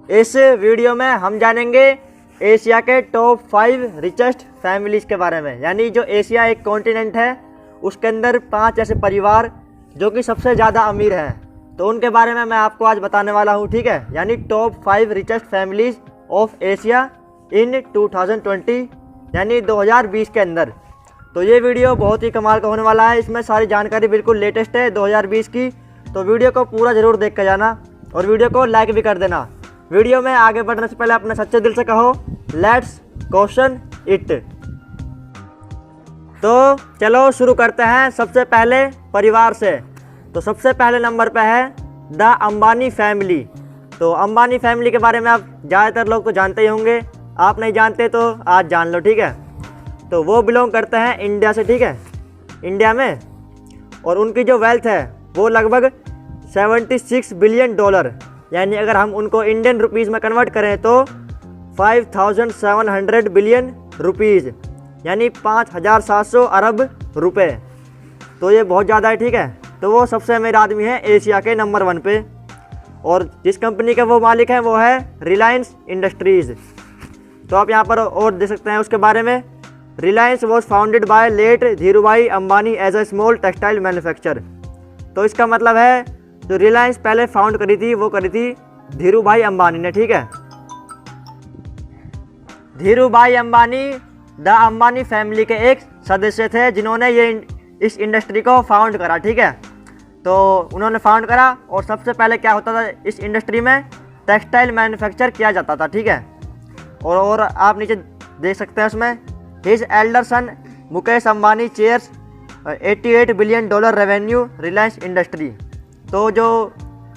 इस वीडियो में हम जानेंगे एशिया के टॉप 5 रिचेस्ट फैमिलीज के बारे में। यानी जो एशिया एक कॉन्टिनेंट है उसके अंदर 5 ऐसे परिवार जो कि सबसे ज़्यादा अमीर हैं, तो उनके बारे में मैं आपको आज बताने वाला हूँ। ठीक है, यानी top 5 richest families of Asia in 2020 यानी 2020 के अंदर। तो ये वीडियो बहुत ही कमाल का होने वाला है। इसमें सारी जानकारी बिल्कुल लेटेस्ट है 2020 की। तो वीडियो को पूरा ज़रूर देख कर जाना और वीडियो को लाइक भी कर देना। वीडियो में आगे बढ़ने से पहले अपने सच्चे दिल से कहो लेट्स क्वेश्चन इट। तो चलो शुरू करते हैं सबसे पहले परिवार से। तो सबसे पहले नंबर पे है द अंबानी फैमिली। तो अंबानी फैमिली के बारे में आप ज़्यादातर लोग तो जानते ही होंगे, आप नहीं जानते तो आज जान लो। ठीक है, तो वो बिलोंग करते हैं इंडिया से। ठीक है, इंडिया में, और उनकी जो वेल्थ है वो लगभग 76 बिलियन डॉलर, यानी अगर हम उनको इंडियन रुपीज़ में कन्वर्ट करें तो 5700 बिलियन रुपीज़, यानी 5700 अरब रुपए। तो ये बहुत ज़्यादा है। ठीक है, तो वो सबसे अमीर आदमी है एशिया के नंबर 1 पे। और जिस कंपनी के वो मालिक हैं वो है रिलायंस इंडस्ट्रीज़। तो आप यहाँ पर और देख सकते हैं उसके बारे में। Reliance was founded by late Dhirubhai Ambani as a small textile manufacture. तो इसका मतलब है जो रिलायंस पहले फाउंड करी थी वो करी थी धीरूभाई अंबानी ने। ठीक है, धीरूभाई अंबानी द अंबानी फैमिली के एक सदस्य थे जिन्होंने इस इंडस्ट्री को फाउंड करा। ठीक है, तो उन्होंने फाउंड करा और सबसे पहले क्या होता था इस इंडस्ट्री में टेक्सटाइल मैन्युफैक्चर किया जाता था। ठीक है, और आप नीचे देख सकते हैं उसमें his elder son Mukesh Ambani chairs 88 billion dollar revenue Reliance industry. तो जो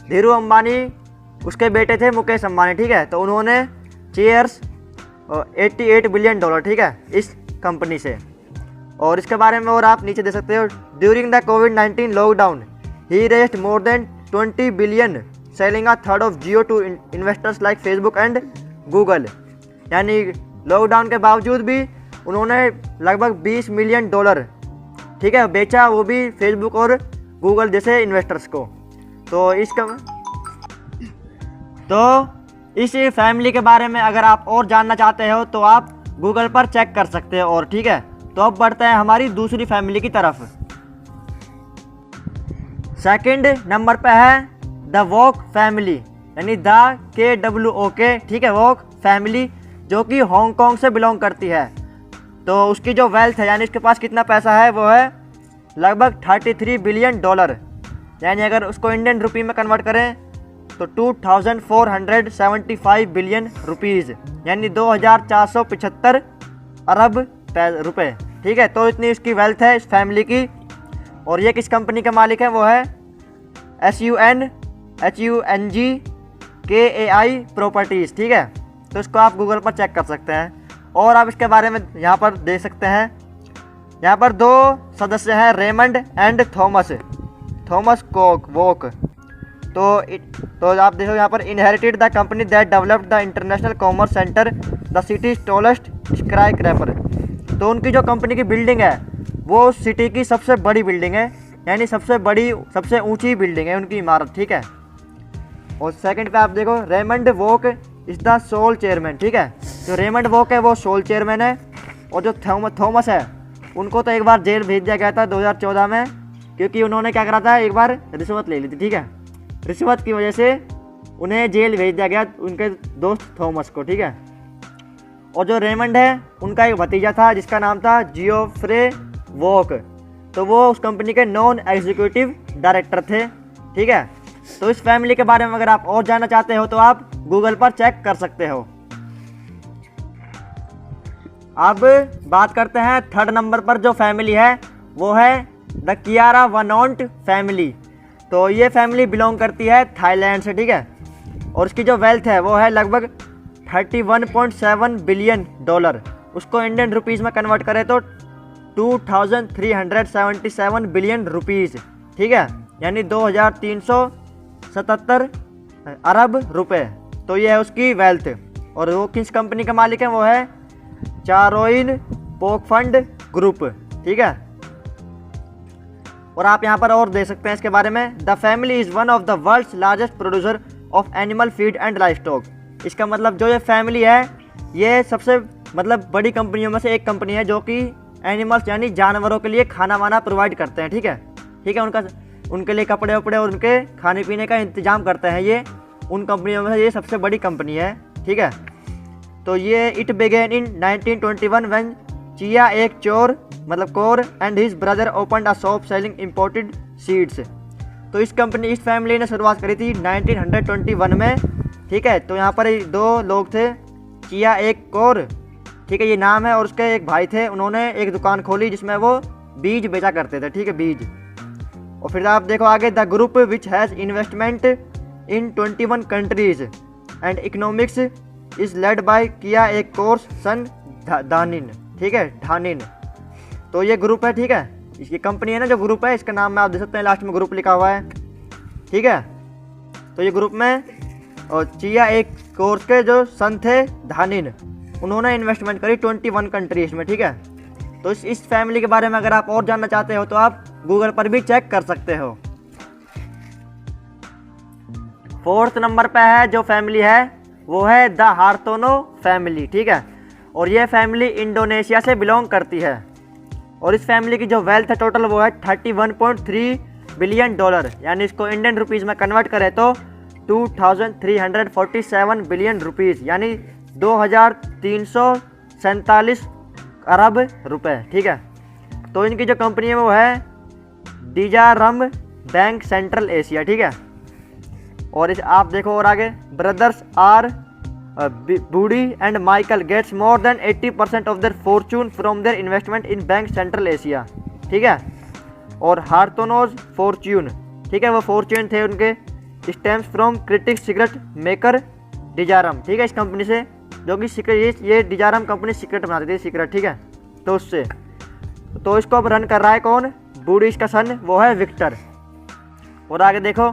धीरू अंबानी उसके बेटे थे मुकेश अंबानी। ठीक है, तो उन्होंने चेयर्स 88 बिलियन डॉलर, ठीक है, इस कंपनी से। और इसके बारे में और आप नीचे दे सकते हो। ड्यूरिंग द कोविड-19 lockdown he raised more than 20 billion selling a third of Jio to investors like Facebook and Google. यानी लॉकडाउन के बावजूद भी उन्होंने लगभग 20 मिलियन डॉलर, ठीक है, बेचा, वो भी फेसबुक और गूगल जैसे इन्वेस्टर्स को। तो इस फैमिली के बारे में अगर आप और जानना चाहते हो तो आप गूगल पर चेक कर सकते हो। और ठीक है, तो अब बढ़ते हैं हमारी दूसरी फैमिली की तरफ। सेकंड नंबर पे है द वॉक फैमिली, यानी द KWOK। ठीक है, वॉक फैमिली जो कि हांगकांग से बिलोंग करती है। तो उसकी जो वेल्थ है, यानी उसके पास कितना पैसा है, वो है लगभग 33 बिलियन डॉलर, यानी अगर उसको इंडियन रुपी में कन्वर्ट करें तो 2475 बिलियन रुपीज़, यानी 2475 अरब रुपए। ठीक है, तो इतनी उसकी वेल्थ है इस फैमिली की। और ये किस कंपनी के मालिक हैं, वो है SUNHUNG प्रॉपर्टीज़। ठीक है, तो इसको आप गूगल पर चेक कर सकते हैं। और आप इसके बारे में यहाँ पर देख सकते हैं, यहाँ पर 2 सदस्य हैं, रेमंड एंड थॉमस वॉक। तो आप देखो यहाँ पर inherited the company that developed the International Commerce Centre the city's tallest skyscraper. तो उनकी जो कंपनी की बिल्डिंग है वो सिटी की सबसे बड़ी बिल्डिंग है, यानी सबसे ऊंची बिल्डिंग है उनकी इमारत। ठीक है, और सेकंड पे आप देखो Raymond walk is the sole chairman. ठीक है, जो रेमंड वॉक है वो सोल चेयरमैन है। और जो थॉमस है उनको तो एक बार जेल भेज दिया गया था 2014 में, क्योंकि उन्होंने क्या करा था, एक बार रिश्वत ले ली थी। ठीक है, रिश्वत की वजह से उन्हें जेल भेज दिया गया उनके दोस्त थॉमस को। ठीक है, और जो रेमंड है उनका एक भतीजा था जिसका नाम था जियोफ्रे वॉक। तो वो उस कंपनी के नॉन एग्जीक्यूटिव डायरेक्टर थे। ठीक है, तो इस फैमिली के बारे में अगर आप और जानना चाहते हो तो आप गूगल पर चेक कर सकते हो। अब बात करते हैं थर्ड नंबर पर जो फैमिली है वो है द कियारा वनोंट फैमिली। तो ये फैमिली बिलोंग करती है थाईलैंड से। ठीक है, और उसकी जो वेल्थ है वो है लगभग 31.7 बिलियन डॉलर। उसको इंडियन रुपीज़ में कन्वर्ट करें तो 2377 बिलियन रुपीज़। ठीक है, यानी 2377 अरब रुपए। तो ये है उसकी वेल्थ। और वो किस कंपनी के मालिक हैं, वो है चारोइन पोकफंड ग्रुप। ठीक है, और आप यहाँ पर और देख सकते हैं इसके बारे में। The family is one of the world's largest producer of animal feed and livestock. इसका मतलब जो ये फैमिली है ये सबसे मतलब बड़ी कंपनियों में से एक कंपनी है जो कि एनिमल्स यानी जानवरों के लिए खाना वाना प्रोवाइड करते हैं। ठीक है, उनके लिए कपड़े वपड़े और उनके खाने पीने का इंतजाम करते हैं। ये उन कंपनियों में से ये सबसे बड़ी कंपनी है। ठीक है, तो ये it began in 1921 when chia एक चोर मतलब core and his brother opened a shop selling imported seeds. तो इस फैमिली ने शुरुआत करी थी 1921 में। ठीक है, तो यहाँ पर दो लोग थे, चिया एक कोर, ठीक है ये नाम है, और उसके एक भाई थे। उन्होंने एक दुकान खोली जिसमें वो बीज बेचा करते थे। ठीक है, बीज। और फिर आप देखो आगे, the group which has investment in 21 countries and economics is led by किया एक कोर्स सन धानिन। ठीक है, धानिन। तो ये ग्रुप है। ठीक है, इसकी कंपनी है ना जो ग्रुप है, इसका नाम में आप देख सकते हैं, लास्ट में ग्रुप लिखा हुआ है। ठीक है, तो ये ग्रुप में और चिया एक कोर्स के जो सन थे धानिन, उन्होंने इन्वेस्टमेंट करी 21 कंट्रीज में। ठीक है, तो इस फैमिली के बारे में अगर आप और जानना चाहते हो तो आप गूगल पर भी चेक कर सकते हो। 4th नंबर पे है जो फैमिली है वो है द हार्थोनो फैमिली। ठीक है, और ये फैमिली इंडोनेशिया से बिलोंग करती है। और इस फैमिली की जो वेल्थ है टोटल वो है $31.3 बिलियन, यानी इसको इंडियन रुपीज़ में कन्वर्ट करें तो 2347 बिलियन रुपीज़, यानी 2347 अरब रुपए। ठीक है, तो इनकी जो कंपनी है वो है डिजारम बैंक सेंट्रल एशिया। ठीक है, और इस आप देखो और आगे, brothers R Budi and Michael gets more than 80% of their fortune from their investment in Bank Central Asia. ठीक है, और हार्थोनोज फॉर्च्यून, ठीक है वो फॉर्च्यून थे उनके, stems from kretek cigarette maker Djarum. ठीक है, इस कंपनी से जो कि सिगरेट, ये डिजारम कंपनी सिगरेट बनाती थी, सिगरेट। ठीक है, तो उससे तो इसको अब रन कर रहा है कौन, बूडी, इसका सन वो है विक्टर। और आगे देखो,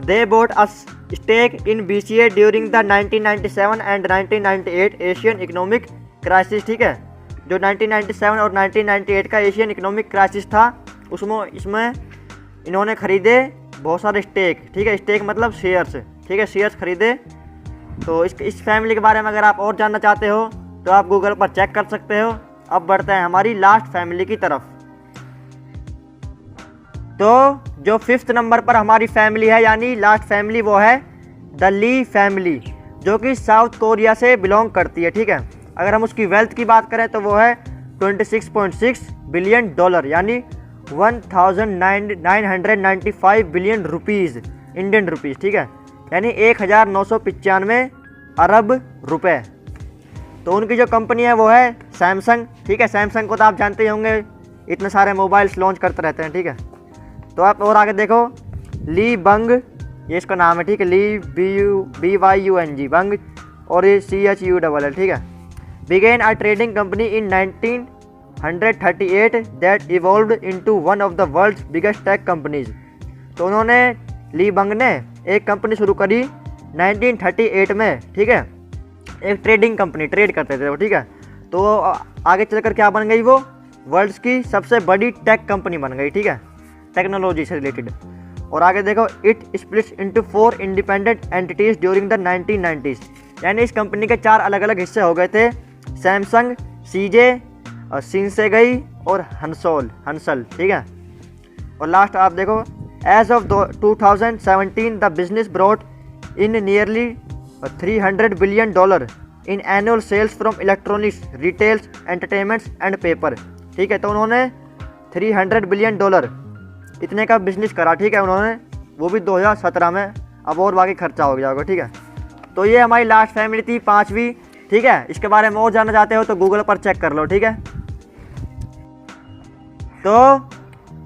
they bought a stake in BCA during the 1997 and 1998 Asian economic crisis. ठीक है, जो 1997 और 1998 का एशियन इकोनॉमिक क्राइसिस था इसमें इन्होंने खरीदे बहुत सारे स्टेक। ठीक है, स्टेक मतलब शेयर्स। ठीक है, शेयर्स खरीदे। तो इस फैमिली के बारे में अगर आप और जानना चाहते हो तो आप गूगल पर चेक कर सकते हो। अब बढ़ते हैं हमारी लास्ट फैमिली की तरफ। तो जो 5th नंबर पर हमारी फैमिली है यानी लास्ट फैमिली वो है द ली फैमिली, जो कि साउथ कोरिया से बिलोंग करती है। ठीक है, अगर हम उसकी वेल्थ की बात करें तो वो है $26.6 बिलियन, यानी 1995 बिलियन रुपीज़, इंडियन रुपीज़। ठीक है, यानी 1995 अरब रुपए। तो उनकी जो कंपनी है वो है सैमसंग। ठीक है, सैमसंग को तो आप जानते ही होंगे, इतने सारे मोबाइल्स लॉन्च करते रहते हैं। ठीक है, तो आप और आगे देखो, ली बंग, ये इसका नाम है। ठीक है, ली BYUNG बंग, और ये CHULL। ठीक है, began a trading company in 1938 that evolved into one of the world's biggest tech companies. तो उन्होंने, ली बंग ने एक कंपनी शुरू करी 1938 में। ठीक है, एक ट्रेडिंग कंपनी, ट्रेड करते थे वो। ठीक है, तो आगे चलकर क्या बन गई, वो वर्ल्ड्स की सबसे बड़ी टेक कंपनी बन गई। ठीक है, टेक्नोलॉजी से रिलेटेड। और आगे देखो, it splits into 4 independent entities during the 1990s, यानी इस कंपनी के 4 अलग अलग हिस्से हो गए थे, सैमसंग, सीजे, सिंसेगई और हंसल। ठीक है, और लास्ट आप देखो, as of 2017 the business brought in nearly $300 billion in annual sales from electronics, retails, entertainments and paper. ठीक है, तो उन्होंने $300 बिलियन इतने का बिजनेस करा। ठीक है, उन्होंने, वो भी 2017 में। अब और बाकी खर्चा हो गया होगा। ठीक है, तो ये हमारी लास्ट फैमिली थी, 5वीं। ठीक है, इसके बारे में और जानना चाहते हो तो गूगल पर चेक कर लो। ठीक है, तो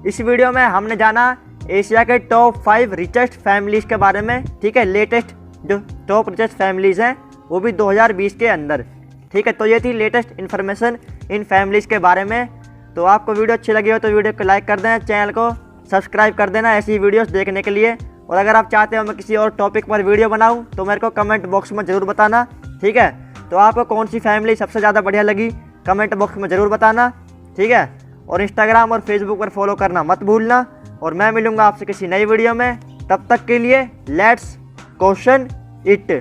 इस वीडियो में हमने जाना एशिया के टॉप 5 रिचेस्ट फैमिलीज के बारे में। ठीक है, लेटेस्ट जो टॉप रिचेस्ट फैमिलीज हैं वो भी 2020 के अंदर। ठीक है, तो ये थी लेटेस्ट इन्फॉर्मेशन इन फैमिलीज के बारे में। तो आपको वीडियो अच्छी लगी हो तो वीडियो को लाइक कर देना, चैनल को सब्सक्राइब कर देना ऐसी वीडियोस देखने के लिए। और अगर आप चाहते हो मैं किसी और टॉपिक पर वीडियो बनाऊं तो मेरे को कमेंट बॉक्स में ज़रूर बताना। ठीक है, तो आपको कौन सी फैमिली सबसे ज़्यादा बढ़िया लगी कमेंट बॉक्स में ज़रूर बताना। ठीक है, और इंस्टाग्राम और फेसबुक पर फॉलो करना मत भूलना। और मैं मिलूँगा आपसे किसी नई वीडियो में। तब तक के लिए लेट्स क्वेश्चन इट।